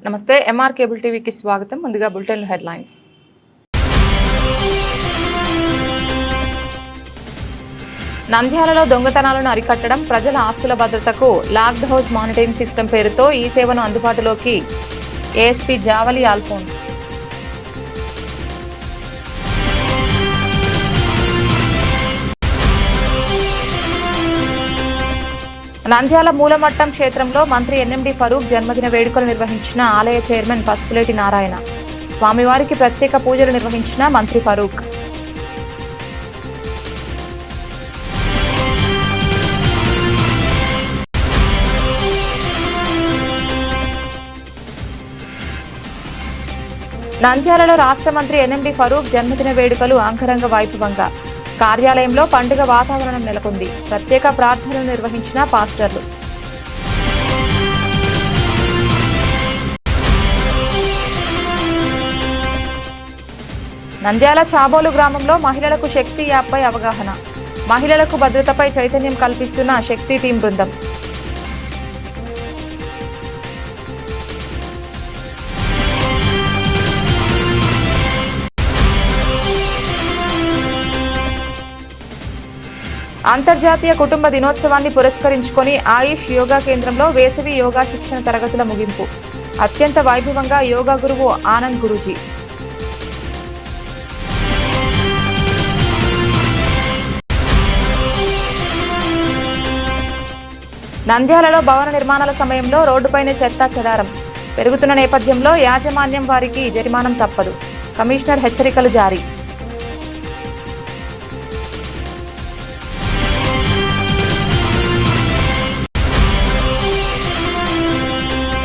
నమస్తే MR cable టీవీకి స్వాగతం. ముందుగా బులెటిన్ హెడ్లైన్స్. నంద్యాలలో దొంగతనాలను అరికట్టడం, ప్రజల ఆస్తుల భద్రతకు లాక్డ్ హౌస్ మానిటరింగ్ సిస్టమ్ పేరుతో ఈ సేవను అందుబాటులోకి ఏఎస్పీ జావలి ఆల్ఫోన్స్. నంద్యాల మూలమట్టం క్షేత్రంలో మంత్రి ఎన్ఎండి ఫరూక్ జన్మదిన వేడుకలు నిర్వహించిన ఆలయ చైర్మన్ పసుపులేటి నారాయణ. స్వామివారికి ప్రత్యేక పూజలు నిర్వహించిన మంత్రి ఫరూక్. నంద్యాలలో రాష్ట్ర మంత్రి ఎన్ఎండి ఫరూక్ జన్మదిన వేడుకలు అంగరంగ వైభవంగా. కార్యాలయంలో పండుగ వాతావరణం నెలకొంది. ప్రత్యేక ప్రార్థనలు నిర్వహించిన పాస్టర్లు. నంద్యాల చాబోలు గ్రామంలో మహిళలకు శక్తి యాప్పై అవగాహన. మహిళలకు భద్రతపై చైతన్యం కల్పిస్తున్న శక్తి టీం బృందం. అంతర్జాతీయ కుటుంబ దినోత్సవాన్ని పురస్కరించుకొని ఆయుష్ యోగా కేంద్రంలో వేసవి యోగా శిక్షణ తరగతుల ముగింపు. అత్యంత వైభవంగా యోగా గురువు ఆనంద్ గురూజీ. నంద్యాలలో భవన నిర్మాణాల సమయంలో రోడ్డుపైనే చెత్తా చెదారం పెరుగుతున్న నేపథ్యంలో యాజమాన్యం వారికి జరిమానం తప్పదు. కమిషనర్ హెచ్చరికలు జారీ.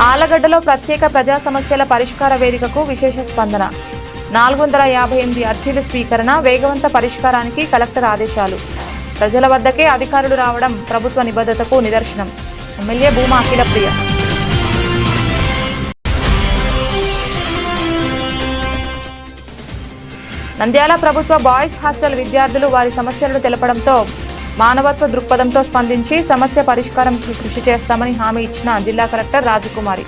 ఆలగడ్డలో ప్రత్యేక ప్రజా సమస్యల పరిష్కార వేదికకు విశేష స్పందన. 458 అర్జీల స్వీకరణ, వేగవంత పరిష్కారానికి కలెక్టర్ ఆదేశాలు. ప్రజల వద్దకే అధికారులు రావడం ప్రభుత్వ నిబద్ధతకు నిదర్శనం. ఎమ్మెల్యే భూమా అఖిలప్రియ. నంద్యాల ప్రభుత్వ బాయ్స్ హాస్టల్ విద్యార్థులు వారి సమస్యలను తెలపడంతో మానవత్వ దృక్పథంతో స్పందించి సమస్య పరిష్కారంకు కృషి చేస్తామని హామీ ఇచ్చిన జిల్లా కలెక్టర్ రాజకుమారి.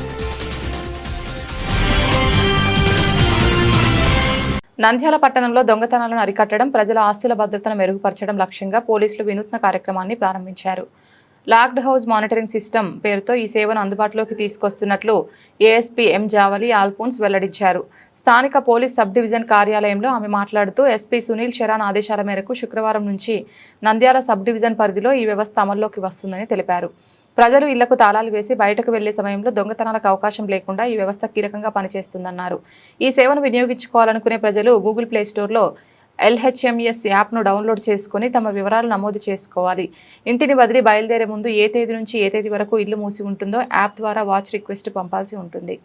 నంద్యాల పట్టణంలో దొంగతనాలను అరికట్టడం, ప్రజల ఆస్తుల భద్రతను మెరుగుపరచడం లక్ష్యంగా పోలీసులు వినూత్న కార్యక్రమాన్ని ప్రారంభించారు. లాక్డ్ హౌస్ మానిటరింగ్ సిస్టమ్ పేరుతో ఈ సేవను అందుబాటులోకి తీసుకొస్తున్నట్లు ఏఎస్పీ ఎం జావలి ఆల్ఫోన్స్ వెల్లడించారు. స్థానిక పోలీస్ సబ్ డివిజన్ కార్యాలయంలో ఆమె మాట్లాడుతూ ఎస్పీ సునీల్ శరాన్ ఆదేశాల మేరకు శుక్రవారం నుంచి నంద్యాల సబ్ డివిజన్ పరిధిలో ఈ వ్యవస్థ అమల్లోకి వస్తుందని తెలిపారు. ప్రజలు ఇళ్లకు తాళాలు వేసి బయటకు వెళ్లే సమయంలో దొంగతనాలకు అవకాశం లేకుండా ఈ వ్యవస్థ కీలకంగా పనిచేస్తుందన్నారు. ఈ సేవను వినియోగించుకోవాలనుకునే ప్రజలు గూగుల్ ప్లేస్టోర్లో LHMS యాప్ను డౌన్లోడ్ చేసుకుని తమ వివరాలు నమోదు చేసుకోవాలి. ఇంటిని వదిలి బయలుదేరే ముందు ఏ తేదీ నుంచి ఏ తేదీ వరకు ఇల్లు మూసి ఉంటుందో యాప్ ద్వారా వాచ్ రిక్వెస్ట్ పంపాల్సి ఉంటుంది.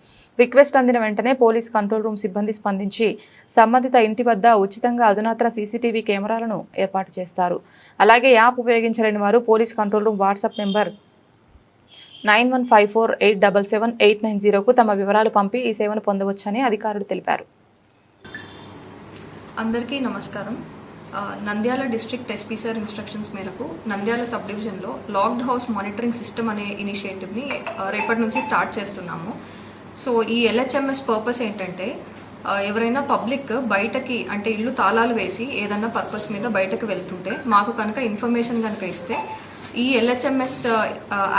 రిక్వెస్ట్ అందిన వెంటనే పోలీస్ కంట్రోల్ రూమ్ సిబ్బంది స్పందించి సంబంధిత ఇంటి వద్ద ఉచితంగా అధునాతన సీసీటీవీ కెమెరాలను ఏర్పాటు చేస్తారు. అలాగే యాప్ ఉపయోగించలేని వారు police control room WhatsApp number 9154877890కు తమ వివరాలు పంపి ఈ సేవను పొందవచ్చని అధికారులు తెలిపారు. అందరికీ నమస్కారం. Nandyal district SP sir instructions మేరకు నంద్యాల సబ్ డివిజన్లో లాక్డ్ హౌస్ మానిటరింగ్ సిస్టమ్ అనే ఇనిషియేటివ్ని రేపటి నుంచి స్టార్ట్ చేస్తున్నాము. సో ఈ LHMS పర్పస్ ఏంటంటే ఎవరైనా పబ్లిక్ బయటకి అంటే ఇల్లు తాళాలు వేసి ఏదన్నా పర్పస్ మీద బయటకు వెళ్తుంటే మాకు కనుక ఇన్ఫర్మేషన్ కనుక ఇస్తే ఈ LHMS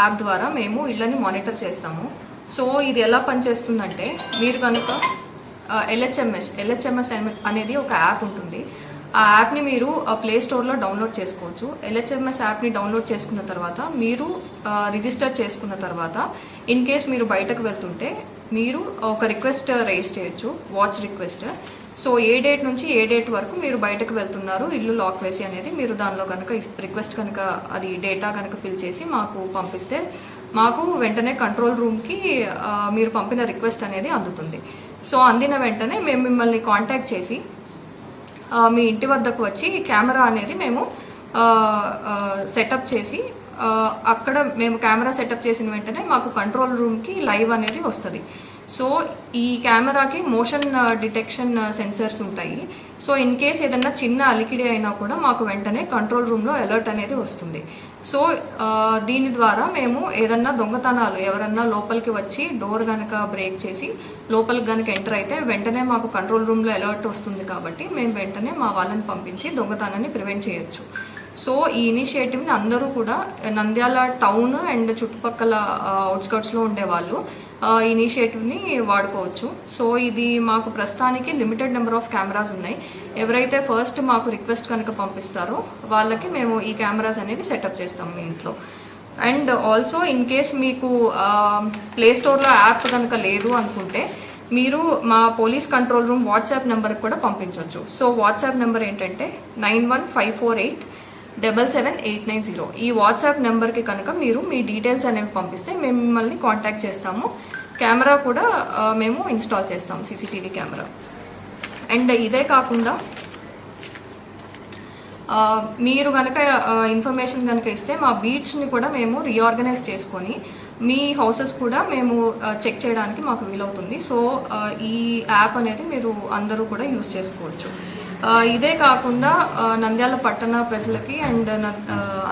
యాప్ ద్వారా మేము ఇళ్ళని మానిటర్ చేస్తాము. సో ఇది ఎలా పనిచేస్తుందంటే మీరు కనుక LHMS అనేది ఒక యాప్ ఉంటుంది. ఆ యాప్ని మీరు ప్లే స్టోర్లో డౌన్లోడ్ చేసుకోవచ్చు. LHMS యాప్ని డౌన్లోడ్ చేసుకున్న తర్వాత మీరు రిజిస్టర్ చేసుకున్న తర్వాత ఇన్ కేస్ మీరు బయటకు వెళ్తుంటే మీరు ఒక రిక్వెస్ట్ రైజ్ చేయొచ్చు, వాచ్ రిక్వెస్ట్. సో ఏ డేట్ నుంచి ఏ డేట్ వరకు మీరు బయటకు వెళ్తున్నారు ఇల్లు లాక్ వేసి అనేది మీరు దానిలో కనుక రిక్వెస్ట్ కనుక అది డేటా కనుక ఫిల్ చేసి మాకు పంపిస్తే మాకు వెంటనే కంట్రోల్ రూమ్కి మీరు పంపిన రిక్వెస్ట్ అనేది అందుతుంది. సో అందిన వెంటనే మేము మిమ్మల్ని కాంటాక్ట్ చేసి మీ ఇంటి వద్దకు వచ్చి కెమెరా అనేది మేము సెటప్ చేసి అక్కడ మేము కెమెరా సెటప్ చేసిన వెంటనే మాకు కంట్రోల్ రూమ్కి లైవ్ అనేది వస్తుంది. సో ఈ కెమెరాకి మోషన్ డిటెక్షన్ సెన్సర్స్ ఉంటాయి. సో ఇన్ కేస్ ఏదన్నా చిన్న అలికిడి అయినా కూడా మాకు వెంటనే కంట్రోల్ రూమ్లో అలర్ట్ అనేది వస్తుంది. సో దీని ద్వారా మేము ఏదన్నా దొంగతనాలు ఎవరన్నా లోపలికి వచ్చి డోర్ కనుక బ్రేక్ చేసి లోపలికి కనుక ఎంటర్ అయితే వెంటనే మాకు కంట్రోల్ రూమ్లో అలర్ట్ వస్తుంది. కాబట్టి మేము వెంటనే మా వాళ్ళని పంపించి దొంగతనాన్ని ప్రివెంట్ చేయొచ్చు. సో ఈ ఇనిషియేటివ్ని అందరూ కూడా నంద్యాల టౌన్ అండ్ చుట్టుపక్కల అవుట్స్కర్ట్స్లో ఉండేవాళ్ళు ఈ ఇనిషియేటివ్ని వాడుకోవచ్చు. సో ఇది మాకు ప్రస్తుతానికి లిమిటెడ్ నెంబర్ ఆఫ్ కెమెరాస్ ఉన్నాయి. ఎవరైతే ఫస్ట్ మాకు రిక్వెస్ట్ కనుక పంపిస్తారో వాళ్ళకి మేము ఈ కెమెరాస్ అనేవి సెటప్ చేస్తాం మీ ఇంట్లో. అండ్ ఆల్సో ఇన్ కేస్ మీకు ప్లే స్టోర్లో యాప్ కనుక లేదు అనుకుంటే మీరు మా పోలీస్ కంట్రోల్ రూమ్ వాట్సాప్ నెంబర్కి కూడా పంపించవచ్చు. సో వాట్సాప్ నెంబర్ ఏంటంటే 9154877890. ఈ వాట్సాప్ నెంబర్కి కనుక మీరు మీ డీటెయిల్స్ అనేవి పంపిస్తే మేము మిమ్మల్ని కాంటాక్ట్ చేస్తాము. కెమెరా కూడా మేము ఇన్స్టాల్ చేస్తాం, సీసీటీవీ కెమెరా. అండ్ ఇదే కాకుండా మీరు కనుక ఇన్ఫర్మేషన్ కనుక ఇస్తే మా బీట్స్ని కూడా మేము రీఆర్గనైజ్ చేసుకొని మీ హౌసెస్ కూడా మేము చెక్ చేయడానికి మాకు వీలవుతుంది. సో ఈ యాప్ అనేది మీరు అందరూ కూడా యూజ్ చేసుకోవచ్చు. ఇదే కాకుండా నంద్యాల పట్టణ ప్రజలకి అండ్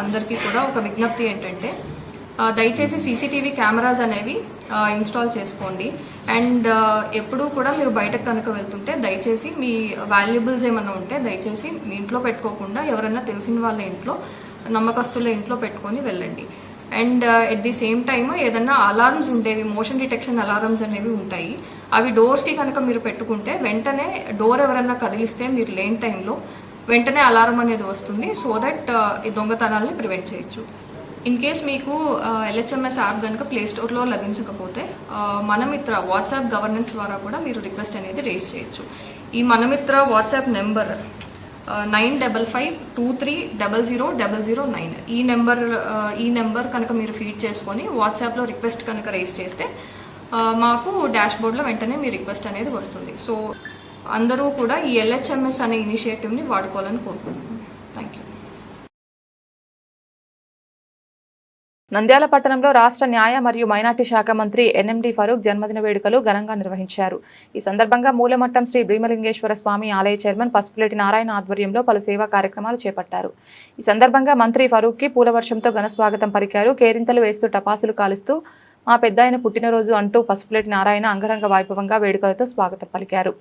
అందరికీ కూడా ఒక విజ్ఞప్తి ఏంటంటే దయచేసి సీసీటీవీ కెమెరాస్ అనేవి ఇన్స్టాల్ చేసుకోండి. అండ్ ఎప్పుడూ కూడా మీరు బయటకు కనుక వెళ్తుంటే దయచేసి మీ వాల్యుబుల్స్ ఏమైనా ఉంటే దయచేసి మీ ఇంట్లో పెట్టుకోకుండా ఎవరైనా తెలిసిన వాళ్ళ ఇంట్లో, నమ్మకస్తుల ఇంట్లో పెట్టుకొని వెళ్ళండి. And at the same time ఏదన్నా అలారమ్స్ ఉండేవి, మోషన్ డిటెక్షన్ అలారమ్స్ అనేవి ఉంటాయి. అవి డోర్స్కి కనుక మీరు పెట్టుకుంటే వెంటనే డోర్ ఎవరన్నా కదిలిస్తే మీరు లేని టైంలో వెంటనే అలారం అనేది వస్తుంది. సో దట్ ఈ దొంగతనాలని ప్రివెంట్ చేయొచ్చు. ఇన్ కేస్ మీకు LHMS యాప్ కనుక ప్లే స్టోర్లో లభించకపోతే మనమిత్ర వాట్సాప్ గవర్నెన్స్ ద్వారా కూడా మీరు రిక్వెస్ట్ అనేది రేస్ చేయొచ్చు. ఈ మనమిత్ర వాట్సాప్ నెంబర్ 9552300009. ఈ నెంబర్ కనుక మీరు ఫీడ్ చేసుకొని వాట్సాప్లో రిక్వెస్ట్ కనుక రేస్ చేస్తే మాకు డాష్ బోర్డ్లో వెంటనే మీ రిక్వెస్ట్ అనేది వస్తుంది. సో అందరూ కూడా ఈ LHMS అనే ఇనిషియేటివ్ని వాడుకోవాలని కోరుకుంటున్నాను. Thank you. నంద్యాల పట్టణంలో రాష్ట్ర న్యాయ మరియు మైనార్టీ శాఖ మంత్రి ఎన్ఎండి ఫరూక్ జన్మదిన వేడుకలు ఘనంగా నిర్వహించారు. ఈ సందర్భంగా మూలమట్టం శ్రీ భీమలింగేశ్వర స్వామి ఆలయ చైర్మన్ పసుపులేటి నారాయణ ఆధ్వర్యంలో పలు సేవా కార్యక్రమాలు చేపట్టారు. ఈ సందర్భంగా మంత్రి ఫరూక్కి పూలవర్షంతో ఘన స్వాగతం పలికారు. కేరింతలు వేస్తూ టపాసులు కాలుస్తూ మా పెద్దాయన పుట్టినరోజు అంటూ పసుపులేటి నారాయణ అంగరంగ వైభవంగా వేడుకలతో స్వాగతం పలికారు.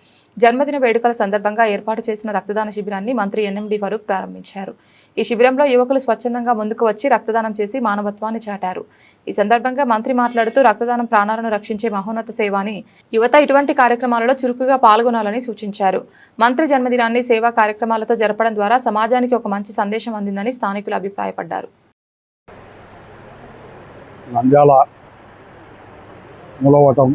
జన్మదిన వేడుకల సందర్భంగా ఏర్పాటు చేసిన రక్తదాన శిబిరాన్ని మంత్రి ఎన్ఎండి ఫరూక్ ప్రారంభించారు. ఈ శిబిరంలో యువకులు స్వచ్ఛందంగా ముందుకు వచ్చి రక్తదానం చేసి మానవత్వాన్ని చాటారు. ఈ సందర్భంగా మంత్రి మాట్లాడుతూ రక్తదానం ప్రాణాలను రక్షించే మహోన్నత సేవ అని, యువత ఇటువంటి కార్యక్రమాలలో చురుకుగా పాల్గొనాలని సూచించారు. మంత్రి జన్మదినాన్ని సేవా కార్యక్రమాలతో జరపడం ద్వారా సమాజానికి ఒక మంచి సందేశం అందిందని స్థానికులు అభిప్రాయపడ్డారు. మూలవటం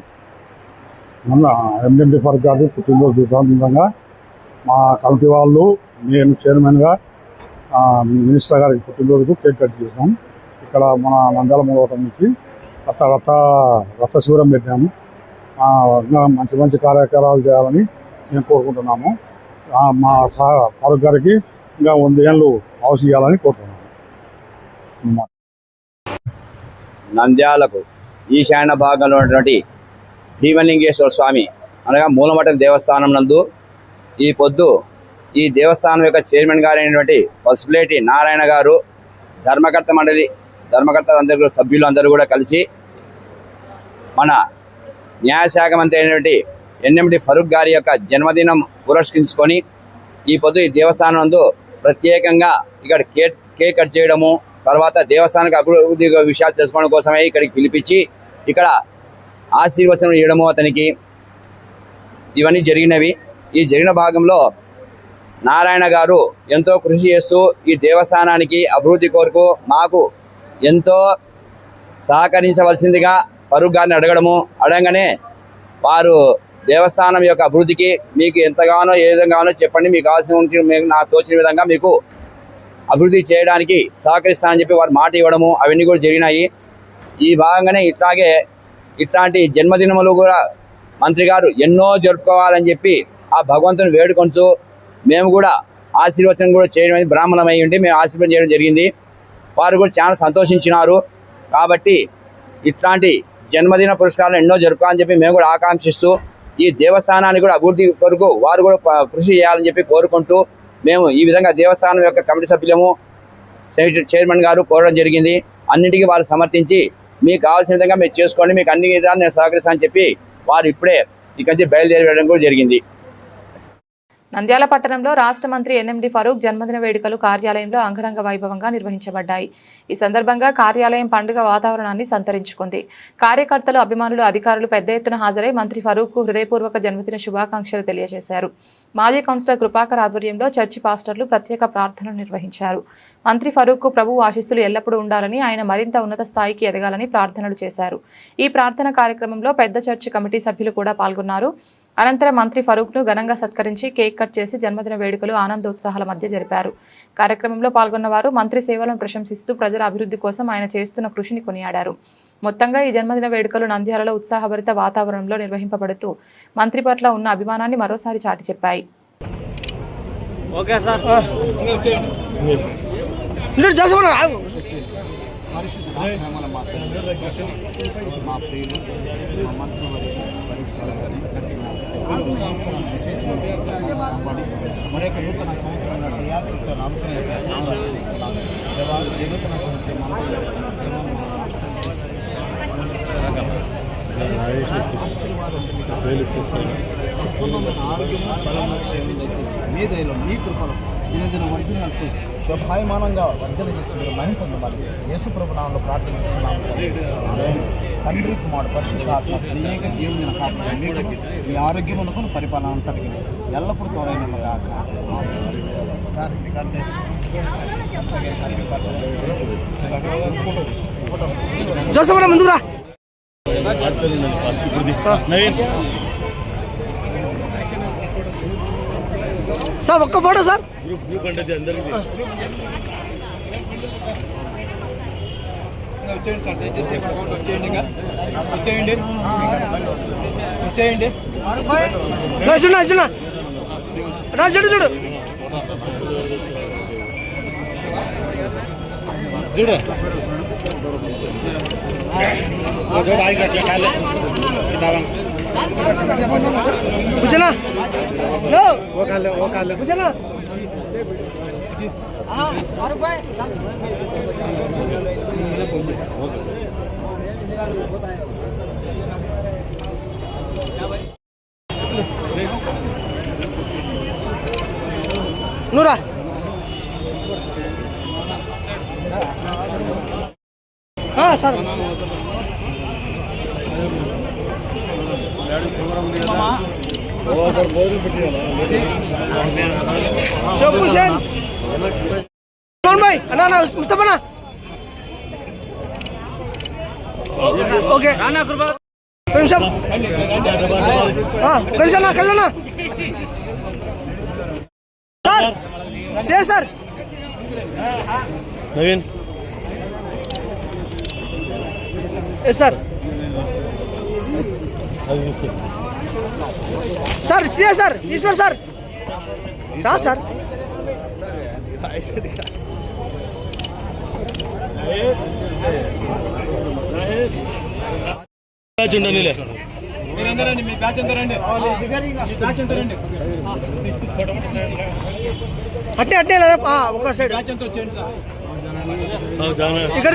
ఎన్ఎండి ఫరూక్ గారి పుట్టినరోజు సందర్భంగా మా కమిటీ వాళ్ళు, నేను చైర్మన్గా మినిస్టర్ గారికి పుట్టినరోజుకు కేక్ కట్ చేసాం. ఇక్కడ మన నంద్యాల మూలవటం నుంచి రక్త శిబిరం పెట్టాము. మంచి మంచి కార్యక్రమాలు చేయాలని మేము కోరుకుంటున్నాము. మా ఫరూక్ గారికి ఇంకా 100 ఏళ్ళు ఆయుష్ ఇవ్వాలని కోరుతున్నాము. నంద్యాలకు ఈశాన్య భాగంలో ఉన్నటువంటి భీమలింగేశ్వర స్వామి అనగా మూలమఠం దేవస్థానం నందు ఈ పొద్దు ఈ దేవస్థానం యొక్క చైర్మన్ గారైనటువంటి పసుపులేటి నారాయణ గారు, ధర్మకర్తలందరూ సభ్యులు అందరూ కూడా కలిసి మన న్యాయశాఖ మంత్రి అయినటువంటి ఎన్ఎండి ఫరూక్ గారి యొక్క జన్మదినం పురస్కరించుకొని ఈ పొద్దు ఈ దేవస్థానం నందు ప్రత్యేకంగా ఇక్కడ కేక్ కట్ చేయడము, తర్వాత దేవస్థానానికి అభివృద్ధి విషయాలు తెలుసుకోవడం కోసమే ఇక్కడికి పిలిపించి ఇక్కడ ఆశీర్వచనం ఇవ్వడము అతనికి ఇవన్నీ జరిగినవి. ఈ జరిగిన భాగంలో నారాయణ గారు ఎంతో కృషి చేస్తూ ఈ దేవస్థానానికి అభివృద్ధి కొరకు మాకు ఎంతో సహకరించవలసిందిగా ఫరూక్ గారిని అడగగానే వారు దేవస్థానం యొక్క అభివృద్ధికి మీకు ఎంతగానో ఏ విధంగానో చెప్పండి, మీకు కావాల్సిన నాకు తోచిన విధంగా మీకు అభివృద్ధి చేయడానికి సహకరిస్తానని చెప్పి వారు మాట ఇవ్వడము అవన్నీ కూడా జరిగినాయి. ఈ భాగంగానే ఇట్లాంటి జన్మదినములు కూడా మంత్రి గారు ఎన్నో జరుపుకోవాలని చెప్పి ఆ భగవంతుని వేడుకొంచు మేము కూడా ఆశీర్వచనం కూడా చేయడం బ్రాహ్మణమై ఉండి మేము ఆశీర్వచనం చేయడం జరిగింది. వారు కూడా చాలా సంతోషించినారు. కాబట్టి ఇట్లాంటి జన్మదిన పురస్కారాలు ఎన్నో జరుపుకోవాలని చెప్పి మేము కూడా ఆకాంక్షిస్తూ ఈ దేవస్థానాన్ని కూడా అభివృద్ధి కొరకు వారు కూడా కృషి చేయాలని చెప్పి కోరుకుంటూ మేము ఈ విధంగా దేవస్థానం యొక్క కమిటీ సభ్యులము చైర్మన్ గారు కోరడం జరిగింది. అన్నింటికీ వారు సమర్థించి మీకు కావాల్సిన విధంగా మీరు చేసుకోండి, మీకు అన్ని విధాలు నేను సహకరిస్తానని చెప్పి వారు ఇప్పుడే ఇక్కడి నుంచి బయలుదేరి వెళ్ళడం కూడా జరిగింది. నంద్యాల పట్టణంలో రాష్ట్ర మంత్రి ఎన్ఎండి ఫరూక్ జన్మదిన వేడుకలు కార్యాలయంలో అంగరంగ వైభవంగా నిర్వహించబడ్డాయి. ఈ సందర్భంగా కార్యాలయం పండుగ వాతావరణాన్ని సంతరించుకుంది. కార్యకర్తలు, అభిమానులు, అధికారులు పెద్ద ఎత్తున హాజరై మంత్రి ఫరూక్కు హృదయపూర్వక జన్మదిన శుభాకాంక్షలు తెలియజేశారు. మాజీ కౌన్సిలర్ కృపాకర్ ఆధ్వర్యంలో చర్చి పాస్టర్లు ప్రత్యేక ప్రార్థనలు నిర్వహించారు. మంత్రి ఫరూక్కు ప్రభు ఆశీస్సులు ఎల్లప్పుడూ ఉండాలని, ఆయన మరింత ఉన్నత స్థాయికి ఎదగాలని ప్రార్థనలు చేశారు. ఈ ప్రార్థన కార్యక్రమంలో పెద్ద చర్చి కమిటీ సభ్యులు కూడా పాల్గొన్నారు. అనంతరం మంత్రి ఫరూక్ను ఘనంగా సత్కరించి కేక్ కట్ చేసి జన్మదిన వేడుకలు ఆనందోత్సాహాల మధ్య జరిపారు. కార్యక్రమంలో పాల్గొన్న వారు మంత్రి సేవలను ప్రశంసిస్తూ ప్రజల అభివృద్ధి కోసం ఆయన చేస్తున్న కృషిని కొనియాడారు. మొత్తంగా ఈ జన్మదిన వేడుకలు నంద్యాలలో ఉత్సాహభరిత వాతావరణంలో నిర్వహింపబడుతూ మంత్రి పట్ల ఉన్న అభిమానాన్ని మరోసారి చాటి చెప్పాయి. కాపాడి మరొక నూతన సంవత్సరం నూతన సంవత్సరం ఆరోగ్యము బలము క్షేమం దయచేసి మీ దయలో మీ కృపలో దినదిన వర్ధినట్టు శోభాయమానంగా వర్ధన చేసి మీరు మహిమ పొందమని యేసు ప్రభు నామములో ప్రార్థించుతున్నాము. తండ్రి కుమారుడు పరిశుద్ధాత్మ త్రియేక దేవుని కాపాడు మీ ఆరోగ్యమునకు పరిపాలన అంతటికి ఎల్లప్పుడూ తోడైన ముందురా సార్ ఒక్క ఫోటో సార్. వచ్చేయండి సార్, దయచేసి వచ్చేయండి, వచ్చేయండి, వచ్చేయండి. చూడు చూడు చూడు చూడు కూర్చోనా కూర్చోనా నూరా సార్ చెప్పు సార్ భాయ్ అన్నా ముస్తఫానా ఓకే నిమిషం నిమిషం నా కళ్ళనా sir sir Naveen sir sir సియా సార్ ఈశ్వర్ సార్ రా సార్ మీరందరండి, మీ బ్యాచ్ అంతా రండి, బ్యాచ్ అంతా రండి, అట్టే అట్టే ఒక సైడ్ బ్యాచ్ అంతా వచ్చేయండి ఇక్కడ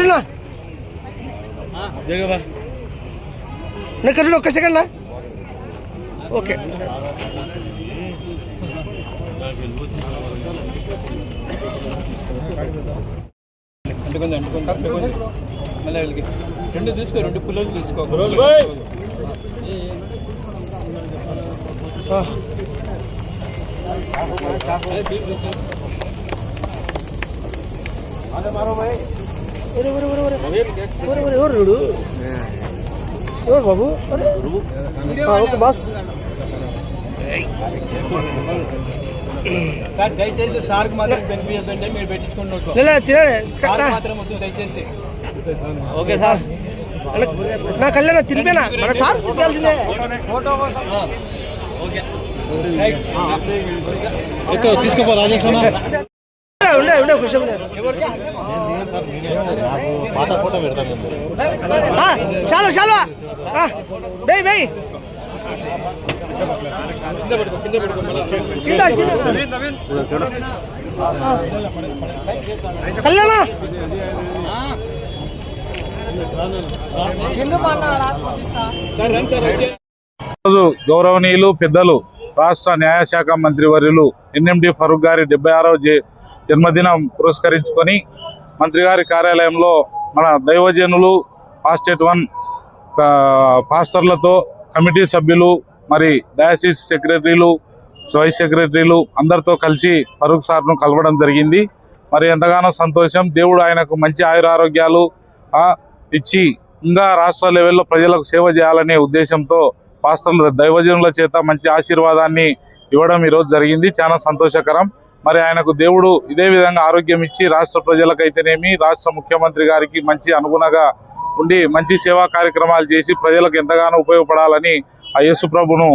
ఇక్కడ ఒక్క సెకండ్ ఓకే అంటుకుంది అంటుకుంది మళ్ళీ రెండు తీసుకో, రెండు పుల్లలు తీసుకో. ఎవరు బాబు ఓకే బాస్ సార్ దయచేసి సార్కి మాత్రం కనిపించద్దండి, మీరు పెట్టించుకుంటూ మాత్రం వద్దు దయచేసి. ఓకే సార్ నా కళ్యాణ తిరిపేనా మన సార్ తిప్పాల్సిందే. తీసుకోపో రాజేష్ ఉండే ఉండే కొంచెం పాత ఫోటో పెడతాను. చాలు చాలు బై బై కళ్యాణ గౌరవనీయులు పెద్దలు రాష్ట్ర న్యాయశాఖ మంత్రివర్యులు ఎన్ఎండి ఫరూక్ గారి 76వ జన్మదినం పురస్కరించుకొని మంత్రి గారి కార్యాలయంలో మన దైవజనులు పాస్టేట్ 1 పాస్టర్లతో కమిటీ సభ్యులు మరి డయాసిస్ సెక్రటరీలు వైస్ సెక్రటరీలు అందరితో కలిసి ఫరూక్ సార్ను కలవడం జరిగింది. మరి ఎంతగానో సంతోషం. దేవుడు ఆయనకు మంచి ఆయురారోగ్యాలు ఇచ్చి ఇంకా రాష్ట్ర లెవెల్లో ప్రజలకు సేవ చేయాలనే ఉద్దేశంతో పాస్టర్ల దైవజనుల చేత మంచి ఆశీర్వాదాన్ని ఇవ్వడం ఈరోజు జరిగింది. చాలా సంతోషకరం. మరి ఆయనకు దేవుడు ఇదే విధంగా ఆరోగ్యం ఇచ్చి రాష్ట్ర ప్రజలకైతేనేమి రాష్ట్ర ముఖ్యమంత్రి గారికి మంచి అనుగుణంగా ఉండి మంచి సేవా కార్యక్రమాలు చేసి ప్రజలకు ఎంతగానో ఉపయోగపడాలని ఆ యేసు ప్రభును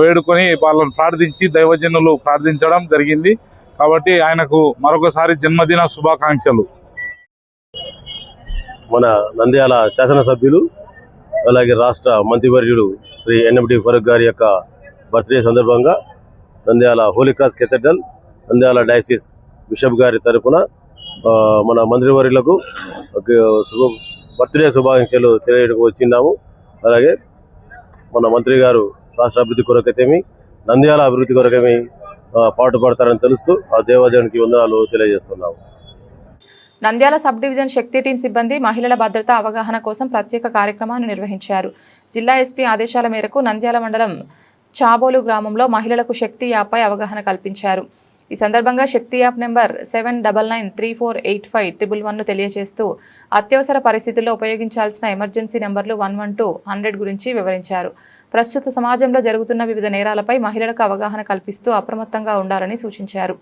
వేడుకొని వాళ్ళని ప్రార్థించి దైవజనులు ప్రార్థించడం జరిగింది. కాబట్టి ఆయనకు మరొకసారి జన్మదిన శుభాకాంక్షలు. మన నంద్యాల శాసనసభ్యులు అలాగే రాష్ట్ర మంత్రివర్యుడు శ్రీ ఎన్ఎండి ఫరూక్ గారి యొక్క బర్త్డే సందర్భంగా Nandyal Holy Cross Cathedral Nandyal diocese bishop గారి తరఫున మన మంత్రివర్యులకు బర్త్డే శుభాకాంక్షలు తెలియడానికి వచ్చిన్నాము. అలాగే మన మంత్రి గారు రాష్ట్ర అభివృద్ధి కొరకైతేమి నంద్యాల అభివృద్ధి కొరకేమి పాటుపడతారని తెలుస్తూ ఆ దేవాదేవునికి వందనాలు తెలియజేస్తున్నాము. నంద్యాల సబ్ డివిజన్ శక్తి టీం సిబ్బంది మహిళల భద్రత అవగాహన కోసం ప్రత్యేక కార్యక్రమాన్ని నిర్వహించారు. జిల్లా ఎస్పీ ఆదేశాల మేరకు నంద్యాల మండలం చాబోలు గ్రామంలో మహిళలకు శక్తి యాప్పై అవగాహన కల్పించారు. ఈ సందర్భంగా శక్తి యాప్ నెంబర్ 7999348511ను తెలియజేస్తూ అత్యవసర పరిస్థితుల్లో ఉపయోగించాల్సిన ఎమర్జెన్సీ నెంబర్లు 112-100 గురించి వివరించారు. ప్రస్తుత సమాజంలో జరుగుతున్న వివిధ నేరాలపై మహిళలకు అవగాహన కల్పిస్తూ అప్రమత్తంగా ఉండాలని సూచించారు.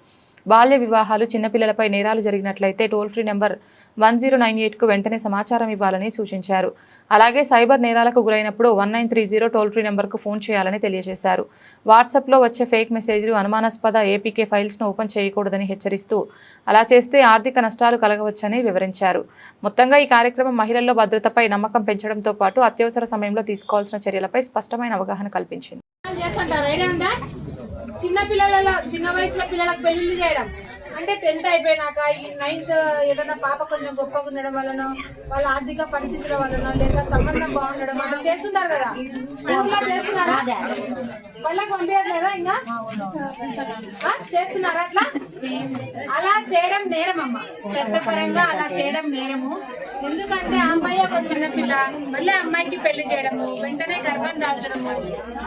బాల్య వివాహాలు, చిన్నపిల్లలపై నేరాలు జరిగినట్లయితే టోల్ ఫ్రీ నెంబర్ 1098కు వెంటనే సమాచారం ఇవ్వాలని సూచించారు. అలాగే సైబర్ నేరాలకు గురైనప్పుడు 1930 టోల్ ఫ్రీ నెంబర్కు ఫోన్ చేయాలని తెలియజేశారు. వాట్సాప్లో వచ్చే ఫేక్ మెసేజ్లు, అనుమానాస్పద ఏపీకే ఫైల్స్ను ఓపెన్ చేయకూడదని హెచ్చరిస్తూ అలా చేస్తే ఆర్థిక నష్టాలు కలగవచ్చని వివరించారు. మొత్తంగా ఈ కార్యక్రమం మహిళల్లో భద్రతపై నమ్మకం పెంచడంతో పాటు అత్యవసర సమయంలో తీసుకోవాల్సిన చర్యలపై స్పష్టమైన అవగాహన కల్పించింది. చిన్న వయసులో పిల్లలకు పెళ్లిళ్ళు చేయడం అంటే 10th అయిపోయినాక ఈ 9th ఏదైనా పాప కొంచెం గొప్పగా ఉండడం వలన వాళ్ళ ఆర్థిక పరిస్థితుల వలన లేదా సంబంధం బాగుండడం అలా చేస్తుంటారు కదా. చేస్తున్నారా? వాళ్ళకి పంపించట్లేదా? ఇంకా చేస్తున్నారా? అట్లా అలా చేయడం నేరం అమ్మ. చట్టపరంగా అలా చేయడం నేరము. ఎందుకంటే ఆ అమ్మాయి ఒక చిన్నపిల్ల, మళ్ళీ అమ్మాయికి పెళ్లి చేయడము, వెంటనే గర్భం దాల్చడము,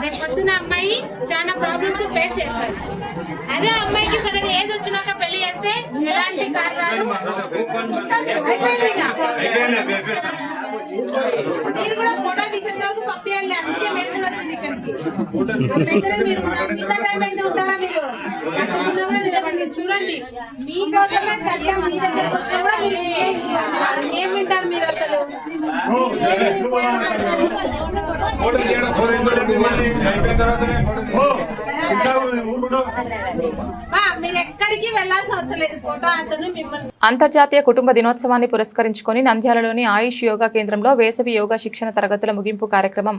రేపు పొద్దున అమ్మాయి చాలా ప్రాబ్లమ్స్ ఫేస్ చేస్తారు. అదే అమ్మాయికి సడన్ ఏజ్ వచ్చినాక పెళ్లి చేస్తే ఎలాంటి కారణాలు మీరు కూడా ఫోటో తీసిన వరకు పంపించాలి. అందుకే మేము కూడా వచ్చింది ఇక్కడికి. మీరు మిగతా టైం అయితే ఉంటారా? మీరు చూడండి, మీకోసమే కళ్యాణ్ మీ దగ్గరకు వచ్చినా కూడా మీరు ఏం వింటారు? మీరు అసలు మీరు ఎక్కడికి వెళ్ళాల్సిన అవసరం లేదు. ఫోటో అతను మిమ్మల్ని. అంతర్జాతీయ కుటుంబ దినోత్సవాన్ని పురస్కరించుకొని నంద్యాలలోని ఆయుష్ యోగా కేంద్రంలో వేసవి యోగా శిక్షణ తరగతుల ముగింపు కార్యక్రమం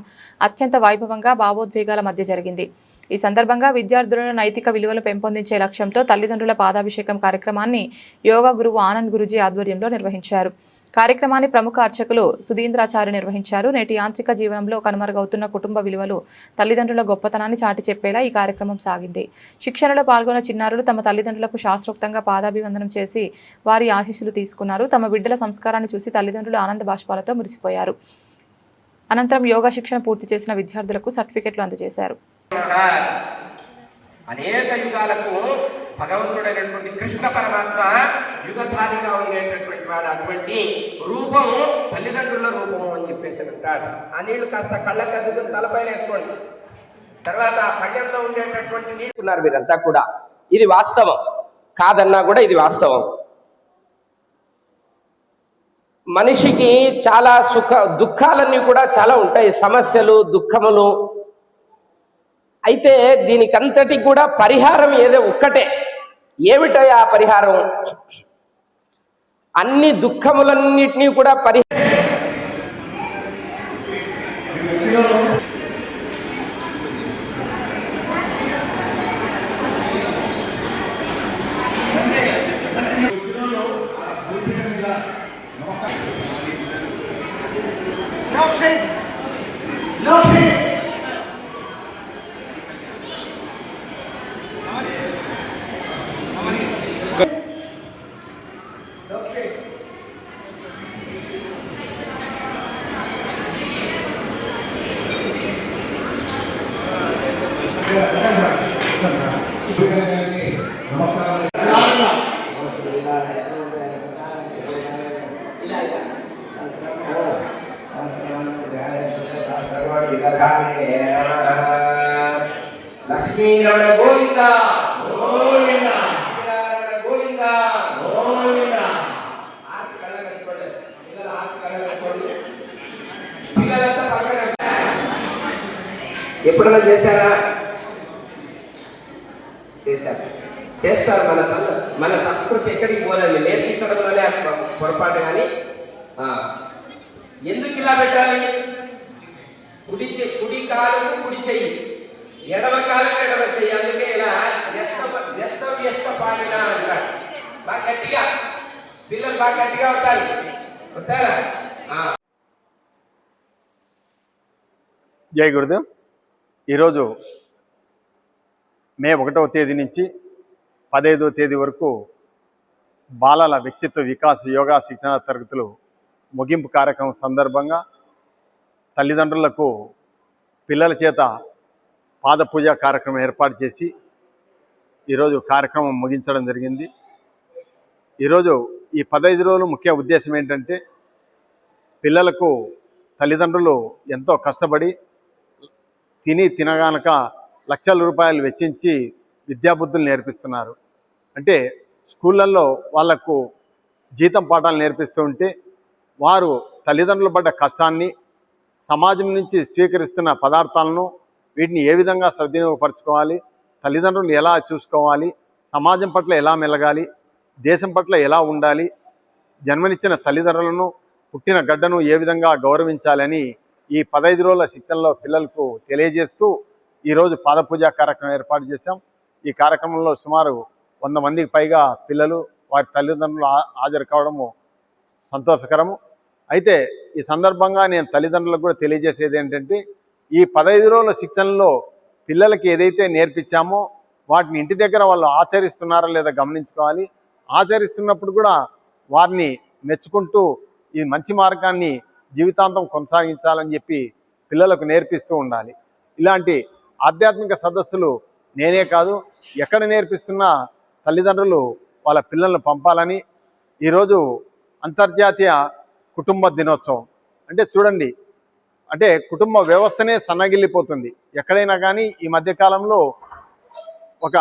అత్యంత వైభవంగా భావోద్వేగాల మధ్య జరిగింది. ఈ సందర్భంగా విద్యార్థుల నైతిక విలువలు పెంపొందించే లక్ష్యంతో తల్లిదండ్రుల పాదాభిషేకం కార్యక్రమాన్ని యోగా గురువు ఆనంద్ గురుజీ ఆధ్వర్యంలో నిర్వహించారు. కార్యక్రమాన్ని ప్రముఖ అర్చకులు సుధీంద్రాచార్య నిర్వహించారు. నేటి యాంత్రిక జీవనంలో కనుమరుగవుతున్న కుటుంబ విలువలు, తల్లిదండ్రుల గొప్పతనాన్ని చాటి చెప్పేలా ఈ కార్యక్రమం సాగింది. శిక్షణలో పాల్గొన్న చిన్నారులు తమ తల్లిదండ్రులకు శాస్త్రోక్తంగా పాదాభివందనం చేసి వారి ఆశీస్సులు తీసుకున్నారు. తమ బిడ్డల సంస్కారాన్ని చూసి తల్లిదండ్రులు ఆనంద బాష్పాలతో మురిసిపోయారు. అనంతరం యోగా శిక్షణ పూర్తి చేసిన విద్యార్థులకు సర్టిఫికెట్లు అందజేశారు. అనేక యుగాలకు భగవంతుడైనటువంటి కృష్ణ పరమాత్మ యుగధారిగా ఉండేటటువంటి వాడు. అటువంటి రూపం తల్లిదండ్రుల రూపము అని చెప్పేసి అంటాడు. ఆ నీళ్లు కాస్త కళ్ళకు అద్దుకుని తలపైన వేసుకోండి. తర్వాత పళ్ళెంలో ఉండేటటువంటి నీళ్ళు మీరంతా కూడా. ఇది వాస్తవం కాదన్నా కూడా ఇది వాస్తవం. మనిషికి చాలా దుఃఖాలన్నీ కూడా చాలా ఉంటాయి, సమస్యలు, దుఃఖములు. అయితే దీనికంతటికి కూడా పరిహారం ఏదో ఒక్కటే. ఏమిటో ఆ పరిహారం? అన్ని దుఃఖములన్నిటినీ కూడా లక్ష్మీరమణ గోవింద గోవింద గోవింద గోవింద. ఆర్తి కళ్ళ కట్టుకోండి పిల్లలు, ఆర్తి కళ్ళ కట్టుకోండి. పిల్లలంతా పక్కన ఎప్పుడన్నా చేశారా? చేశారు, చేస్తారు. మన సంస్కృతి ఎక్కడికి పోదండి, నేర్పించడంలోనే పొరపాటు. కానీ ఎందుకు ఇలా పెట్టాలి? కుడి కాలుకు కుడి చెయ్యి, ఎడమ కాలుకు ఎడమ చెయ్యి. అందుకే ఇలా వ్యస్త పాడిన అంటారు. బాగా గట్టిగా పిల్లలు బాగా గట్టిగా ఉంటారా? జై గురుదేవ్. ఈరోజు మే 1వ తేదీ నుంచి 15వ తేదీ వరకు బాలల వ్యక్తిత్వ వికాస యోగా శిక్షణ తరగతులు ముగింపు కార్యక్రమం సందర్భంగా తల్లిదండ్రులకు పిల్లల చేత పాద పూజ కార్యక్రమం ఏర్పాటు చేసి ఈరోజు కార్యక్రమం ముగించడం జరిగింది. ఈరోజు ఈ 15 రోజులు ముఖ్య ఉద్దేశం ఏంటంటే, పిల్లలకు తల్లిదండ్రులు ఎంతో కష్టపడి తినగానక లక్షల రూపాయలు వెచ్చించి విద్యాబుద్ధులు నేర్పిస్తున్నారు. అంటే స్కూళ్ళల్లో వాళ్లకు జీతం పాఠాలు నేర్పిస్తూ ఉంటే వారు తల్లిదండ్రులు పడ్డ కష్టాన్ని, సమాజం నుంచి స్వీకరిస్తున్న పదార్థాలను వీటిని ఏ విధంగా సద్వినియోగపరచుకోవాలి, తల్లిదండ్రులు ఎలా చూసుకోవాలి, సమాజం పట్ల ఎలా మెలగాలి, దేశం పట్ల ఎలా ఉండాలి, జన్మనిచ్చిన తల్లిదండ్రులను, పుట్టిన గడ్డను ఏ విధంగా గౌరవించాలని ఈ 15 రోజుల శిక్షణలో పిల్లలకు తెలియజేస్తూ ఈరోజు పాదపూజ కార్యక్రమం ఏర్పాటు చేశాం. ఈ కార్యక్రమంలో సుమారు 100 మందికి పైగా పిల్లలు, వారి తల్లిదండ్రులు హాజరు కావడము సంతోషకరము. అయితే ఈ సందర్భంగా నేను తల్లిదండ్రులకు కూడా తెలియజేసేది ఏంటంటే, ఈ 15 రోజుల శిక్షణలో పిల్లలకి ఏదైతే నేర్పించామో వాటిని ఇంటి దగ్గర వాళ్ళు ఆచరిస్తున్నారా లేదా గమనించుకోవాలి. ఆచరిస్తున్నప్పుడు కూడా వారిని మెచ్చుకుంటూ ఈ మంచి మార్గాన్ని జీవితాంతం కొనసాగించాలని చెప్పి పిల్లలకు నేర్పిస్తూ ఉండాలి. ఇలాంటి ఆధ్యాత్మిక సదస్సులు నేనే కాదు, ఎక్కడ నేర్పిస్తున్నా తల్లిదండ్రులు వాళ్ళ పిల్లలను పంపాలని. ఈరోజు అంతర్జాతీయ కుటుంబ దినోత్సవం. అంటే చూడండి, అంటే కుటుంబ వ్యవస్థనే సన్నగిల్లిపోతుంది. ఎక్కడైనా కానీ ఈ మధ్యకాలంలో ఒక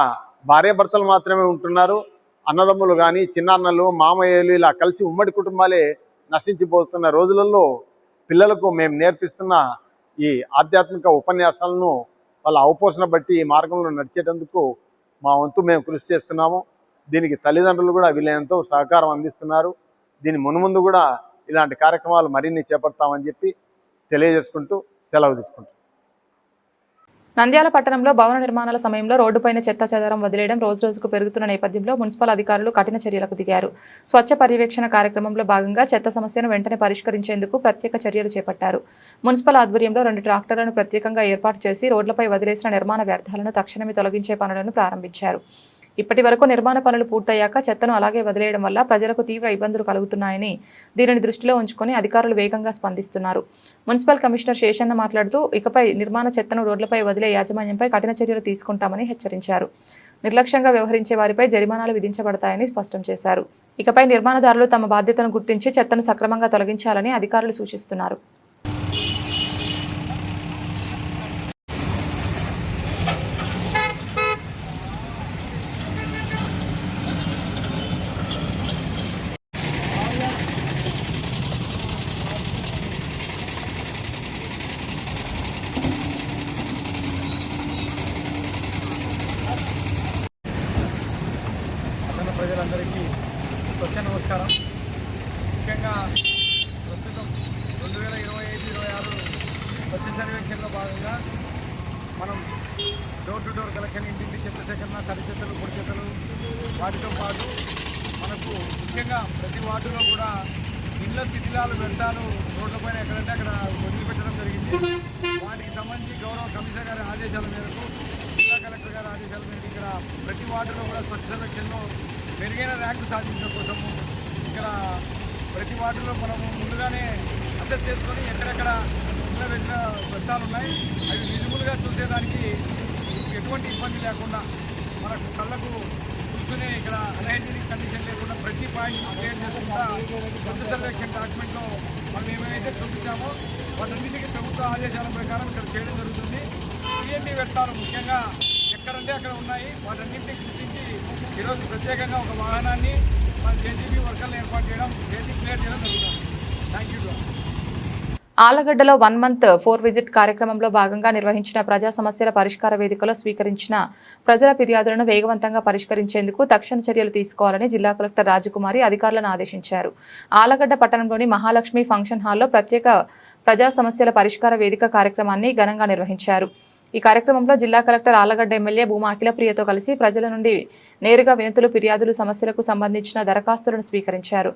భార్యాభర్తలు మాత్రమే ఉంటున్నారు. అన్నదమ్ములు కానీ, చిన్నాన్నలు, మామయ్యలు ఇలా కలిసి ఉమ్మడి కుటుంబాలే నశించిపోతున్న రోజులలో పిల్లలకు మేము నేర్పిస్తున్న ఈ ఆధ్యాత్మిక ఉపన్యాసాలను వాళ్ళ అవపోసన బట్టి ఈ మార్గంలో నడిచేటందుకు మా వంతు మేము కృషి చేస్తున్నాము. దీనికి తల్లిదండ్రులు కూడా వీళ్ళంతో సహకారం అందిస్తున్నారు. దీని మున్ముందు కూడా ఇలాంటి కార్యక్రమాలు మరిన్ని చేపడతామని చెప్పి తెలియజేసుకుంటూ సెలవు తీసుకుంటాం. నంద్యాల పట్టణంలో భవన నిర్మాణాల సమయంలో రోడ్డుపైన చెత్త చెదారం వదిలేయడం రోజురోజుకు పెరుగుతున్న నేపథ్యంలో మున్సిపల్ అధికారులు కఠిన చర్యలకు దిగారు. స్వచ్ఛ పర్యవేక్షణ కార్యక్రమంలో భాగంగా చెత్త సమస్యను వెంటనే పరిష్కరించేందుకు ప్రత్యేక చర్యలు చేపట్టారు. మున్సిపల్ ఆధ్వర్యంలో 2 ట్రాక్టర్లను ప్రత్యేకంగా ఏర్పాటు చేసి రోడ్లపై వదిలేసిన నిర్మాణ వ్యర్థాలను తక్షణమే తొలగించే పనులను ప్రారంభించారు. ఇప్పటి వరకు నిర్మాణ పనులు పూర్తయ్యాక చెత్తను అలాగే వదిలేయడం వల్ల ప్రజలకు తీవ్ర ఇబ్బందులు కలుగుతున్నాయని, దీనిని దృష్టిలో ఉంచుకొని అధికారులు వేగంగా స్పందిస్తున్నారు. మున్సిపల్ కమిషనర్ శేషన్న మాట్లాడుతూ ఇకపై నిర్మాణ చెత్తను రోడ్లపై వదిలే యాజమాన్యంపై కఠిన చర్యలు తీసుకుంటామని హెచ్చరించారు. నిర్లక్ష్యంగా వ్యవహరించే వారిపై జరిమానాలు విధించబడతాయని స్పష్టం చేశారు. ఇకపై నిర్మాణదారులు తమ బాధ్యతను గుర్తించి చెత్తను సక్రమంగా తొలగించాలని అధికారులు సూచిస్తున్నారు. ప్రజలందరికీ స్వచ్ఛ నమస్కారం. ముఖ్యంగా ప్రస్తుతం 2025-26 స్వచ్ఛ సర్వేక్షణలో భాగంగా మనం డోర్ టు డోర్ కలెక్షన్, ఇంటింటి చెత్త సేకరణ, తడి చెత్తలు, పొడి చెత్తలు, వాటితో పాటు మనకు ముఖ్యంగా ప్రతి వార్డులో కూడా ఇళ్ల శిథిలాలు వ్యర్థాలు రోడ్లపైన ఎక్కడంటే అక్కడ వదిలిపెట్టడం జరిగింది. వాటికి సంబంధించి గౌరవ కమిషనర్ గారి ఆదేశాల మేరకు, జిల్లా కలెక్టర్ గారి ఆదేశాల మేరకు ఇక్కడ ప్రతి వార్డులో కూడా స్వచ్ఛ సర్వేక్షణలో మెరుగైన ర్యాంకు సాధించడం కోసము ఇక్కడ ప్రతి వార్డులో మనము ముందుగానే అసెస్ చేసుకొని ఎక్కడెక్కడ ఇళ్ళ వ్యర్థాలు ఉన్నాయి అవి విజిబుల్గా చూసేదానికి ఎటువంటి ఇబ్బంది లేకుండా మనకు కళ్ళకు చూస్తూనే ఇక్కడ అన్హైజీనిక్ కండిషన్ లేకుండా ప్రతి పాయింట్ క్రియేట్ చేసుకుంటా స్వచ్ఛ సర్వేక్షణ డాక్యుమెంట్లో మనం ఏమైతే చూపించామో వాటన్నిటికీ ప్రభుత్వ ఆదేశాల ప్రకారం ఇక్కడ చేయడం జరుగుతుంది. టీఎన్టీ వ్యర్థాలు ముఖ్యంగా ఎక్కడంటే అక్కడ ఉన్నాయి వాటన్నింటినీ గుర్తించి ఈరోజు ప్రత్యేకంగా ఒక వాహనాన్ని మన జేసీబీ వర్కర్లు ఏర్పాటు చేయడం, బేసిక్ క్లియర్ చేయడం జరుగుతుంది. Thank you. ఆలగడ్డలో 1 మంత్ 4 విజిట్ కార్యక్రమంలో భాగంగా నిర్వహించిన ప్రజా సమస్యల పరిష్కార వేదికలో స్వీకరించిన ప్రజల ఫిర్యాదులను వేగవంతంగా పరిష్కరించేందుకు తక్షణ చర్యలు తీసుకోవాలని జిల్లా కలెక్టర్ రాజకుమారి అధికారులను ఆదేశించారు. ఆలగడ్డ పట్టణంలోని మహాలక్ష్మి ఫంక్షన్ హాల్లో ప్రత్యేక ప్రజా సమస్యల పరిష్కార వేదిక కార్యక్రమాన్ని ఘనంగా నిర్వహించారు. ఈ కార్యక్రమంలో జిల్లా కలెక్టర్ ఆలగడ్డ ఎమ్మెల్యే భూమా అఖిలప్రియతో కలిసి ప్రజల నుండి నేరుగా వినతులు, ఫిర్యాదులు, సమస్యలకు సంబంధించిన దరఖాస్తులను స్వీకరించారు.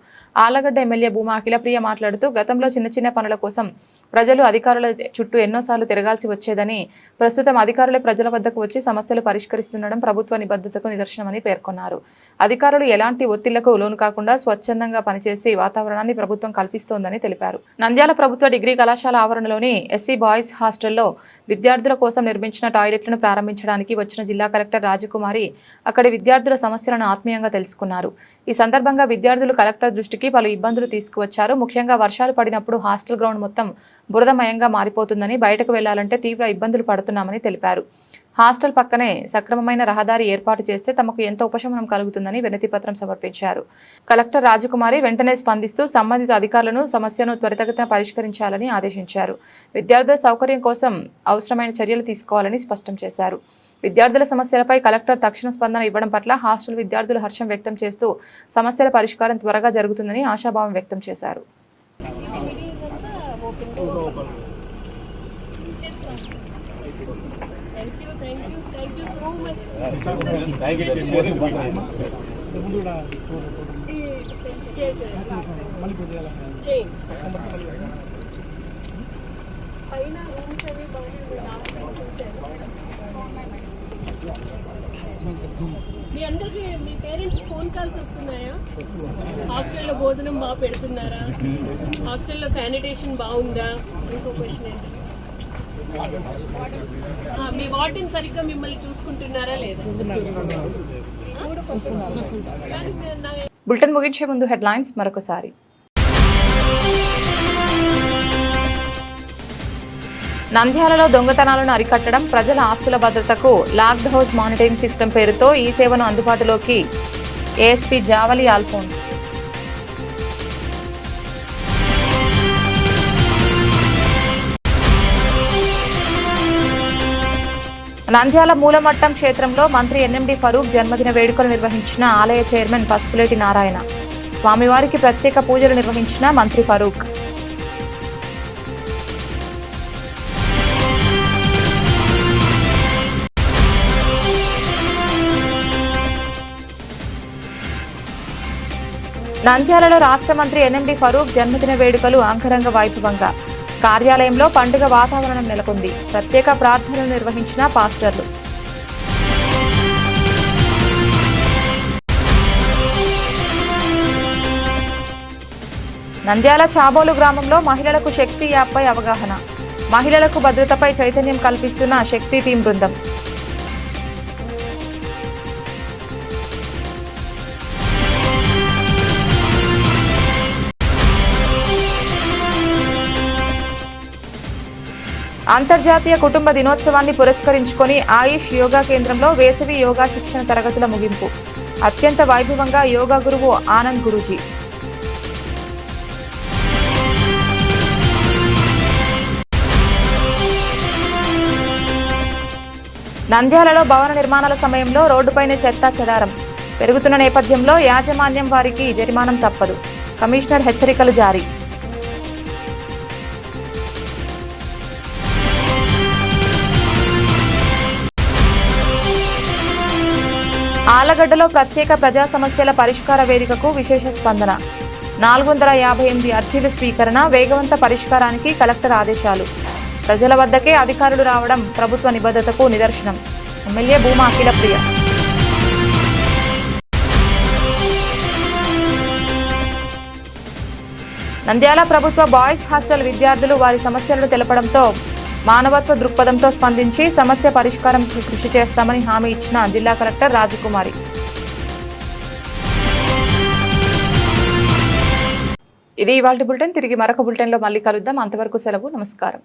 ఆలగడ్డ ఎమ్మెల్యే భూమా అఖిలప్రియ మాట్లాడుతూ గతంలో చిన్న పనుల కోసం ప్రజలు అధికారుల చుట్టూ ఎన్నోసార్లు తిరగాల్సి వచ్చేదని, ప్రస్తుతం అధికారులే ప్రజల వద్దకు వచ్చి సమస్యలు పరిష్కరిస్తుండడం ప్రభుత్వ నిబద్ధతకు నిదర్శనమని పేర్కొన్నారు. అధికారులు ఎలాంటి ఒత్తిళ్లకు లోను కాకుండా స్వచ్ఛందంగా పనిచేసి వాతావరణాన్ని ప్రభుత్వం కల్పిస్తోందని తెలిపారు. నంద్యాల ప్రభుత్వ డిగ్రీ కళాశాల ఆవరణలోని ఎస్సీ బాయ్స్ హాస్టల్లో విద్యార్థుల కోసం నిర్మించిన టాయిలెట్లను ప్రారంభించడానికి వచ్చిన జిల్లా కలెక్టర్ రాజకుమారి అక్కడి విద్యార్థుల సమస్యలను ఆత్మీయంగా తెలుసుకున్నారు. ఈ సందర్భంగా విద్యార్థులు కలెక్టర్ దృష్టికి పలు ఇబ్బందులు తీసుకువచ్చారు. ముఖ్యంగా వర్షాలు పడినప్పుడు హాస్టల్ గ్రౌండ్ మొత్తం బురదమయంగా మారిపోతుందని, బయటకు వెళ్లాలంటే తీవ్ర ఇబ్బందులు పడుతున్నామని తెలిపారు. హాస్టల్ పక్కనే సక్రమమైన రహదారి ఏర్పాటు చేస్తే తమకు ఎంతో ఉపశమనం కలుగుతుందని వినతి పత్రం సమర్పించారు. కలెక్టర్ రాజకుమారి వెంటనే స్పందిస్తూ సంబంధిత అధికారులను సమస్యను త్వరితగతిన పరిష్కరించాలని ఆదేశించారు. విద్యార్థుల సౌకర్యం కోసం అవసరమైన చర్యలు తీసుకోవాలని స్పష్టం చేశారు. విద్యార్థుల సమస్యలపై కలెక్టర్ తక్షణ స్పందన ఇవ్వడం పట్ల హాస్టల్ విద్యార్థులు హర్షం వ్యక్తం చేస్తూ సమస్యల పరిష్కారం త్వరగా జరుగుతుందని ఆశాభావం వ్యక్తం చేశారు. మీ అందరికి మీ పేరెంట్స్ ఫోన్ కాల్స్ వస్తున్నాయా? హాస్టల్లో భోజనం బాగా పెడుతున్నారా? హాస్టల్లో శానిటేషన్ బాగుందా? ఇంకో క్వశ్చన్ ఏంటి, మీ వార్డెన్ సరిగ్గా మిమ్మల్ని చూసుకుంటున్నారా లేదా? బులెటిన్ ముగించే ముందు హెడ్లైన్స్ మరొకసారి. నంద్యాలలో దొంగతనాలను అరికట్టడం, ప్రజల ఆస్తుల భద్రతకు లాక్డ్ హౌస్ మానిటరింగ్ సిస్టమ్ పేరుతో ఈ సేవను అందుబాటులోకి ఏఎస్పీ జావలి ఆల్ఫోన్స్. నంద్యాల మూలమట్టం క్షేత్రంలో మంత్రి ఎన్ఎండి ఫరూక్ జన్మదిన వేడుకలు నిర్వహించిన ఆలయ చైర్మన్ పసుపులేటి నారాయణ. స్వామివారికి ప్రత్యేక పూజలు నిర్వహించిన మంత్రి ఫరూక్. నంద్యాలలో రాష్ట్ర మంత్రి ఎన్ఎండి ఫరూక్ జన్మదిన వేడుకలు అంగరంగ వైభవంగా. కార్యాలయంలో పండుగ వాతావరణం నెలకొంది. ప్రత్యేక ప్రార్థనలు నిర్వహించిన పాస్టర్లు. నంద్యాల చాబోలు గ్రామంలో మహిళలకు శక్తి యాప్పై అవగాహన. మహిళలకు భద్రతపై చైతన్యం కల్పిస్తున్న శక్తి టీం బృందం. అంతర్జాతీయ కుటుంబ దినోత్సవాన్ని పురస్కరించుకొని ఆయుష్ యోగా కేంద్రంలో వేసవి యోగా శిక్షణ తరగతుల ముగింపు. అత్యంత వైభవంగా యోగా గురువు ఆనంద్ గురూజీ. నంద్యాలలో భవన నిర్మాణాల సమయంలో రోడ్డుపైనే చెత్తా చెదారం పెరుగుతున్న నేపథ్యంలో యాజమాన్యం వారికి జరిమానం తప్పదు. కమిషనర్ హెచ్చరికలు జారీ. ఆలగడ్డలో ప్రత్యేక ప్రజా సమస్యల పరిష్కార వేదికకు విశేష స్పందన. 458 అర్జీల స్వీకరణ, వేగవంత పరిష్కారానికి కలెక్టర్ ఆదేశాలు. ప్రజల వద్దకే అధికారులు రావడం ప్రభుత్వ నిబద్ధతకు నిదర్శనం. ఎమ్మెల్యే భూమా అఖిలప్రియ. నంద్యాల ప్రభుత్వ బాయ్స్ హాస్టల్ విద్యార్థులు వారి సమస్యలను తెలపడంతో మానవత్వ దృక్పథంతో స్పందించి సమస్య పరిష్కారంకు కృషి చేస్తామని హామీ ఇచ్చిన జిల్లా కలెక్టర్ రాజకుమారి. ఇది ఇవాల్టి బులెటిన్. తిరిగి మరొక బులెటిన్లో మళ్ళీ కలుద్దాం. అంతవరకు సెలవు. నమస్కారం.